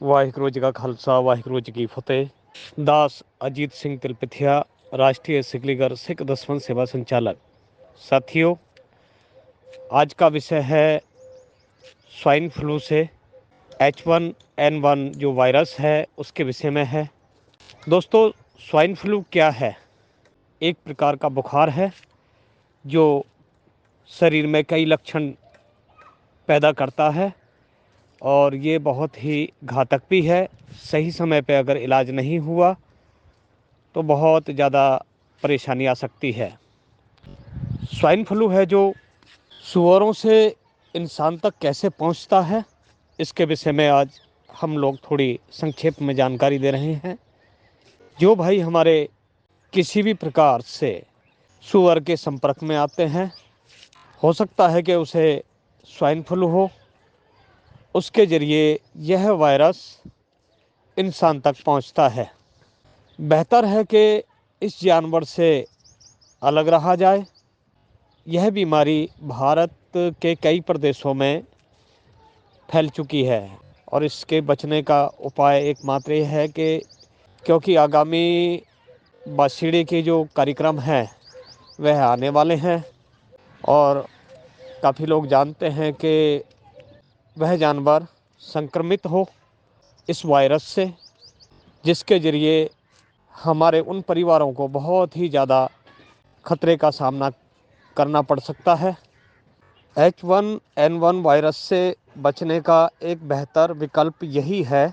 ਵਾਹਿਗੁਰੂ ਜੀ ਕਾ ਖਾਲਸਾ ਵਾਹਿਗुरु जी की फतेह। दास अजीत सिंह तिलपथिया, राष्ट्रीय सिकलीगर सिख दसवंत सेवा संचालक। साथियों, आज का विषय है स्वाइन फ्लू से H1N1 जो वायरस है उसके विषय में है। दोस्तों, स्वाइन फ्लू क्या है? एक प्रकार का बुखार है जो शरीर में कई लक्षण पैदा करता है और ये बहुत ही घातक भी है। सही समय पे अगर इलाज नहीं हुआ तो बहुत ज़्यादा परेशानी आ सकती है। स्वाइन फ्लू है जो सूअरों से इंसान तक कैसे पहुंचता है, इसके विषय में आज हम लोग थोड़ी संक्षेप में जानकारी दे रहे हैं। जो भाई हमारे किसी भी प्रकार से सूअर के संपर्क में आते हैं, हो सकता है कि उसे स्वाइन फ्लू हो। उसके ज़रिए यह वायरस इंसान तक पहुंचता है। बेहतर है कि इस जानवर से अलग रहा जाए। यह बीमारी भारत के कई प्रदेशों में फैल चुकी है और इसके बचने का उपाय एकमात्र ये है कि क्योंकि आगामी बासीड़े के जो कार्यक्रम हैं वह आने वाले हैं और काफ़ी लोग जानते हैं कि वह जानवर संक्रमित हो इस वायरस से, जिसके ज़रिए हमारे उन परिवारों को बहुत ही ज़्यादा खतरे का सामना करना पड़ सकता है। H1N1 वायरस से बचने का एक बेहतर विकल्प यही है,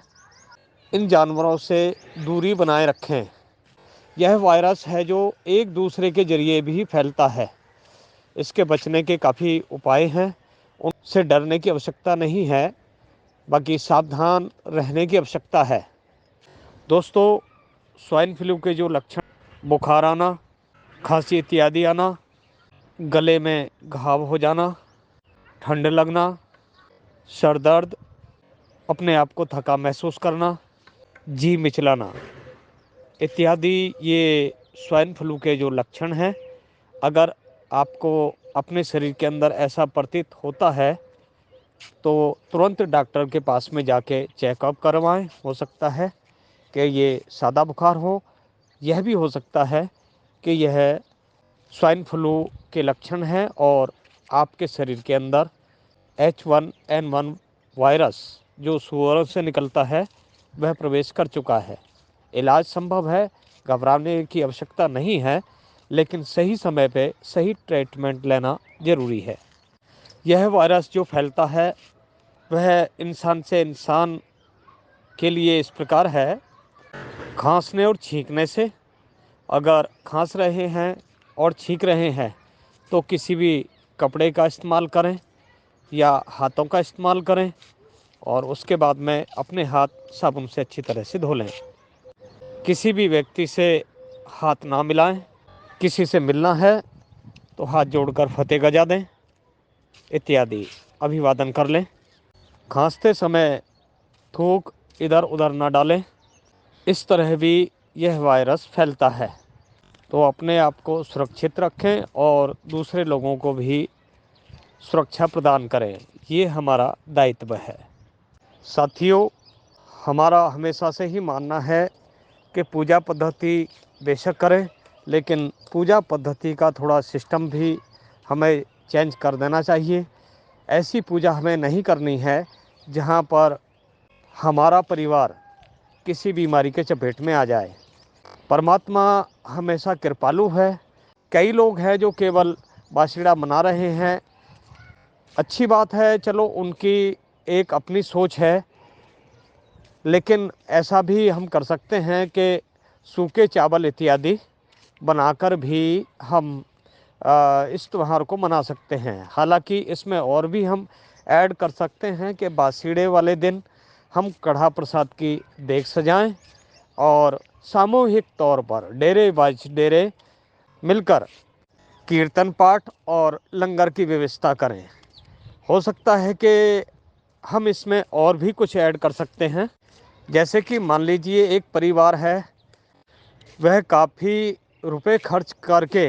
इन जानवरों से दूरी बनाए रखें। यह वायरस है जो एक दूसरे के ज़रिए भी फैलता है। इसके बचने के काफ़ी उपाय हैं, उनसे डरने की आवश्यकता नहीं है, बाकी सावधान रहने की आवश्यकता है। दोस्तों, स्वाइन फ्लू के जो लक्षण, बुखार आना, खांसी इत्यादि आना, गले में घाव हो जाना, ठंड लगना, सर दर्द, अपने आप को थका महसूस करना, जी मिचलाना इत्यादि ये स्वाइन फ्लू के जो लक्षण हैं। अगर आपको अपने शरीर के अंदर ऐसा प्रतीत होता है तो तुरंत डॉक्टर के पास में जाके चेकअप करवाएं। हो सकता है कि ये सादा बुखार हो, यह भी हो सकता है कि यह स्वाइन फ्लू के लक्षण हैं और आपके शरीर के अंदर H1N1 वायरस जो सूअरों से निकलता है वह प्रवेश कर चुका है। इलाज संभव है, घबराने की आवश्यकता नहीं है, लेकिन सही समय पे सही ट्रीटमेंट लेना ज़रूरी है। यह वायरस जो फैलता है वह इंसान से इंसान के लिए इस प्रकार है, खांसने और छींकने से। अगर खांस रहे हैं और छींक रहे हैं तो किसी भी कपड़े का इस्तेमाल करें या हाथों का इस्तेमाल करें और उसके बाद में अपने हाथ साबुन से अच्छी तरह से धो लें। किसी भी व्यक्ति से हाथ ना मिलाएं। किसी से मिलना है तो हाथ जोड़कर फतेह गजा दें इत्यादि अभिवादन कर लें। खांसते समय थूक इधर उधर ना डालें। इस तरह भी यह वायरस फैलता है, तो अपने आप को सुरक्षित रखें और दूसरे लोगों को भी सुरक्षा प्रदान करें। ये हमारा दायित्व है। साथियों, हमारा हमेशा से ही मानना है कि पूजा पद्धति बेशक करें, लेकिन पूजा पद्धति का थोड़ा सिस्टम भी हमें चेंज कर देना चाहिए। ऐसी पूजा हमें नहीं करनी है जहाँ पर हमारा परिवार किसी बीमारी के चपेट में आ जाए। परमात्मा हमेशा कृपालु है। कई लोग हैं जो केवल बाशिड़ा मना रहे हैं, अच्छी बात है, चलो उनकी एक अपनी सोच है, लेकिन ऐसा भी हम कर सकते हैं कि सूखे चावल इत्यादि बनाकर भी हम इस त्यौहार को मना सकते हैं। हालांकि इसमें और भी हम ऐड कर सकते हैं कि बासीड़े वाले दिन हम कढ़ा प्रसाद की देग सजाएं और सामूहिक तौर पर डेरे बाज डेरे मिलकर कीर्तन पाठ और लंगर की व्यवस्था करें। हो सकता है कि हम इसमें और भी कुछ ऐड कर सकते हैं, जैसे कि मान लीजिए एक परिवार है, वह काफ़ी रुपए खर्च करके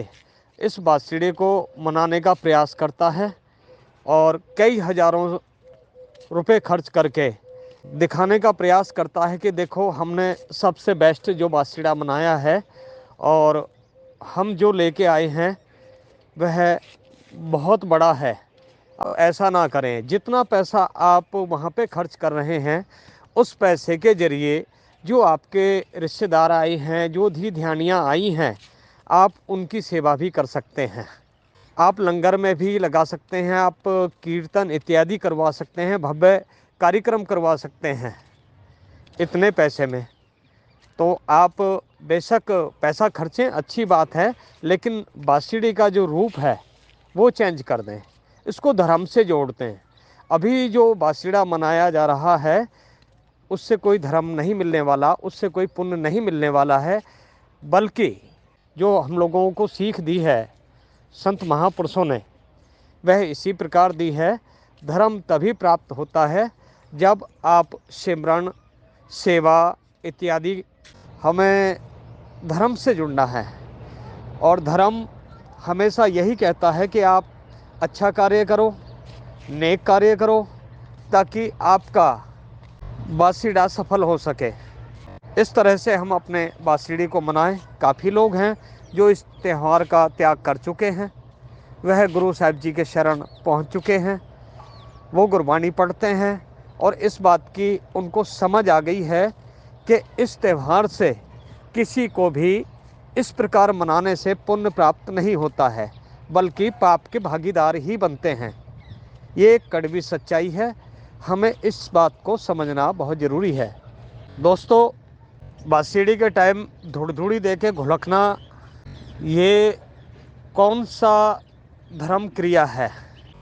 इस बासीड़े को मनाने का प्रयास करता है और कई हज़ारों रुपए खर्च करके दिखाने का प्रयास करता है कि देखो हमने सबसे बेस्ट जो बासीड़ा बनाया है और हम जो लेके आए हैं वह बहुत बड़ा है। ऐसा ना करें, जितना पैसा आप वहाँ पे खर्च कर रहे हैं उस पैसे के ज़रिए जो आपके रिश्तेदार आए हैं, जो धी ध्यानियाँ आई हैं, आप उनकी सेवा भी कर सकते हैं। आप लंगर में भी लगा सकते हैं, आप कीर्तन इत्यादि करवा सकते हैं, भव्य कार्यक्रम करवा सकते हैं इतने पैसे में। तो आप बेशक पैसा खर्चें, अच्छी बात है, लेकिन बांसुरी का जो रूप है वो चेंज कर दें, इसको धर्म से जोड़ दें। अभी जो बांसुरी मनाया जा रहा है उससे कोई धर्म नहीं मिलने वाला, उससे कोई पुण्य नहीं मिलने वाला है, बल्कि जो हम लोगों को सीख दी है संत महापुरुषों ने वह इसी प्रकार दी है। धर्म तभी प्राप्त होता है जब आप सिमरन, सेवा इत्यादि, हमें धर्म से जुड़ना है। और धर्म हमेशा यही कहता है कि आप अच्छा कार्य करो, नेक कार्य करो, ताकि आपका बासीड़ा सफल हो सके। इस तरह से हम अपने बासीड़ी को मनाएं। काफ़ी लोग हैं जो इस त्यौहार का त्याग कर चुके हैं, वह गुरु साहिब जी के शरण पहुंच चुके हैं, वो गुरबानी पढ़ते हैं और इस बात की उनको समझ आ गई है कि इस त्यौहार से किसी को भी इस प्रकार मनाने से पुण्य प्राप्त नहीं होता है, बल्कि पाप के भागीदार ही बनते हैं। ये एक कड़वी सच्चाई है, हमें इस बात को समझना बहुत ज़रूरी है। दोस्तों, बांसुरी के टाइम धुड़-धुड़ी दे के घुलकना, ये कौन सा धर्म क्रिया है?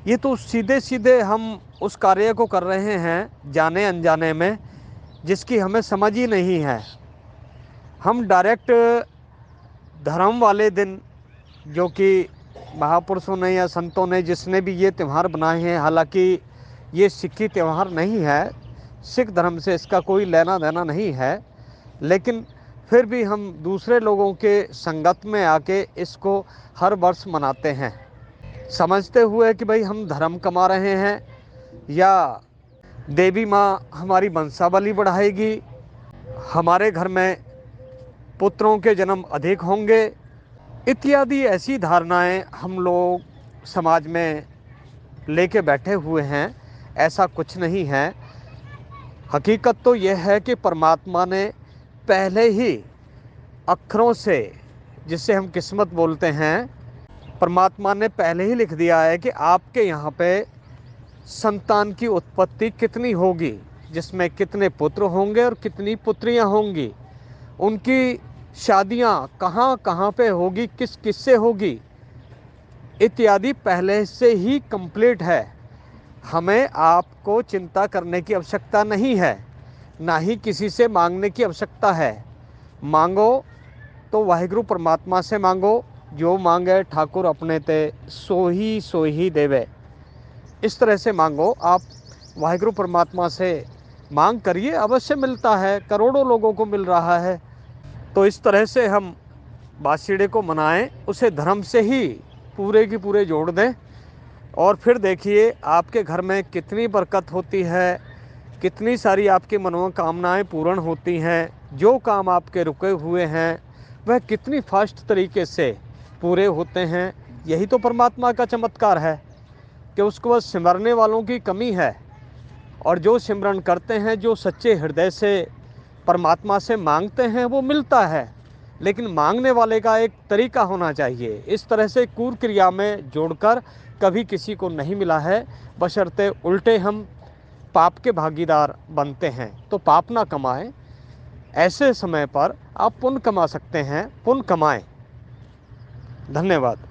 ये तो सीधे सीधे हम उस कार्य को कर रहे हैं जाने अनजाने में, जिसकी हमें समझ ही नहीं है। हम डायरेक्ट धर्म वाले दिन, जो कि महापुरुषों ने या संतों ने जिसने भी ये त्यौहार बनाए हैं, हालांकि ये सिक्खी त्यौहार नहीं है, सिख धर्म से इसका कोई लेना देना नहीं है, लेकिन फिर भी हम दूसरे लोगों के संगत में आके इसको हर वर्ष मनाते हैं, समझते हुए कि भाई हम धर्म कमा रहे हैं या देवी माँ हमारी वंशावली बढ़ाएगी, हमारे घर में पुत्रों के जन्म अधिक होंगे, इत्यादि ऐसी धारणाएं हम लोग समाज में लेके बैठे हुए हैं। ऐसा कुछ नहीं है। हकीकत तो यह है कि परमात्मा ने पहले ही अक्षरों से, जिसे हम किस्मत बोलते हैं, परमात्मा ने पहले ही लिख दिया है कि आपके यहाँ पे संतान की उत्पत्ति कितनी होगी, जिसमें कितने पुत्र होंगे और कितनी पुत्रियाँ होंगी, उनकी शादियाँ कहाँ कहाँ पे होगी, किस किस से होगी, इत्यादि पहले से ही कंप्लीट है। हमें आपको चिंता करने की आवश्यकता नहीं है, ना ही किसी से मांगने की आवश्यकता है। मांगो तो वाहिगुरु परमात्मा से मांगो, जो मांगे ठाकुर अपने ते सो ही देवे। इस तरह से मांगो, आप वाहिगुरु परमात्मा से मांग करिए, अवश्य मिलता है, करोड़ों लोगों को मिल रहा है। तो इस तरह से हम बांसुरी को मनाएं, उसे धर्म से ही पूरे की पूरे जोड़ दें, और फिर देखिए आपके घर में कितनी बरकत होती है, कितनी सारी आपकी मनोकामनाएं पूर्ण होती हैं, जो काम आपके रुके हुए हैं वह कितनी फास्ट तरीके से पूरे होते हैं। यही तो परमात्मा का चमत्कार है कि उसको बस सिमरने वालों की कमी है, और जो सिमरन करते हैं, जो सच्चे हृदय से परमात्मा से मांगते हैं, वो मिलता है। लेकिन मांगने वाले का एक तरीका होना चाहिए। इस तरह से क्रूर क्रिया में जोड़कर कभी किसी को नहीं मिला है, बशर्ते उल्टे हम पाप के भागीदार बनते हैं। तो पाप ना कमाएं, ऐसे समय पर आप पुण्य कमा सकते हैं, पुण्य कमाएं। धन्यवाद।